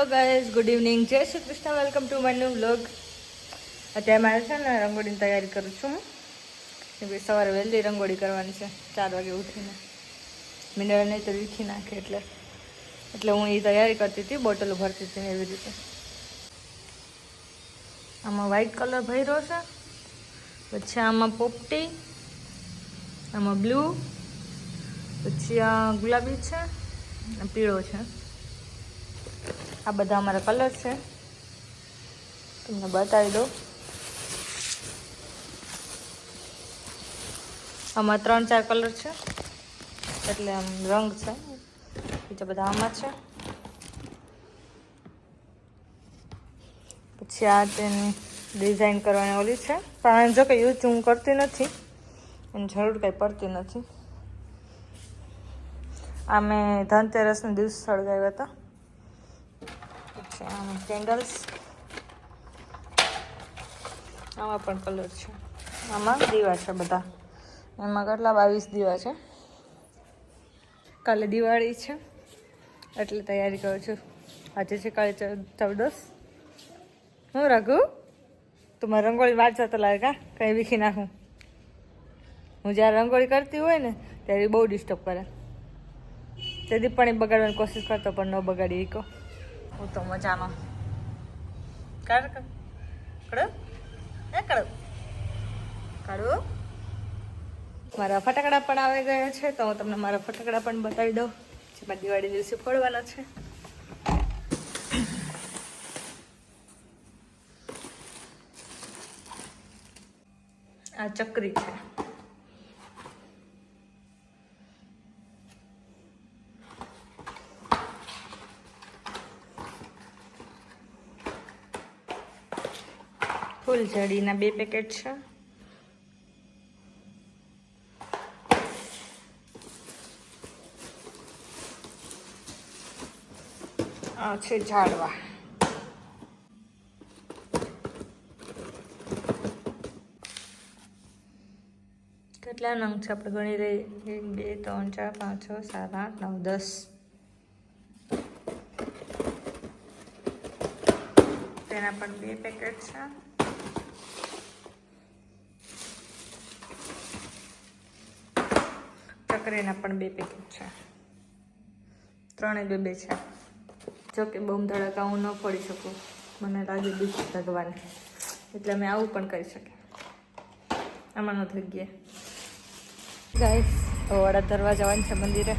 Hello guys, good evening, જય Shri Krishna, welcome to my new vlog. અત્યારે મારે છે ને રંગોળીની તૈયારી કરું છું હું. સવારે વહેલી રંગોળી કરવાની છે 4 વાગે ઉઠીને. મિનરલ નહીં તો વીખી નાખે એટલે હું એ તૈયારી કરતી હતી, બોટલો ભરતી હતી ને એવી રીતે. આમાં વ્હાઈટ કલર ભર્યો છે, પછી આમાં પોપટી, આમાં બ્લુ, પછી આ ગુલાબી છે, પીળો છે. આ બધા અમારા કલર છે, તમને બતાવી દો. આમાં 3-4 કલર છે, એટલે આમ રંગ છે. બીજા બધા આમાં છે. પછી આ તેની ડિઝાઇન કરવાની ઓલી છે, પણ જો કે યુઝ હું કરતી નથી, એની જરૂર કંઈ પડતી નથી. આ મેં ધનતેરસના દિવસ સળગાવ્યા હતા. પછી આમાં કેન્ડલ્સ, આમાં પણ કલર છે. આમાં દીવા છે બધા, એમાં કેટલા 22 દીવા છે. કાલે દિવાળી છે એટલે તૈયારી કરું છું. આજે છે કાલે 14. હું રઘુ, તું મારે રંગોળી વાંચવા તો લાગે કા કંઈ વીખી નાખું. હું જ્યારે રંગોળી કરતી હોય ને ત્યારે બહુ ડિસ્ટર્બ કરે. તેથી પણ એ બગાડવાની કોશિશ કરતો પણ ન બગાડી કહો. હું તો મજાનો કાઢો. મારા ફટાકડા પણ આવી ગયા છે, તો હું તમને મારા ફટાકડા પણ બતાવી દઉં, જેમાં દિવાળી દિવસે ફોડવાના છે. આ ચકરી છે. ફૂલઝડીના 2 પેકેટ છે. આ છે ઝાડવા. કેટલા નંગ છે આપણે ગણી રહી? 1 2 3 4 5 6 7 8 9 10. તેના પણ 2 પેકેટ છે. ચકરીના પણ 2 પેકેટ છે. 3 2 છે. જો કે બમ ધડાકા હું ન ફોડી શકું, મને લાગે બીક ભગવાન, એટલે અમે આવું પણ કરી શકીએ. આમાં ન થઈ ગયા ગાઈસ. વડા ધરવા જવાનું છે મંદિરે.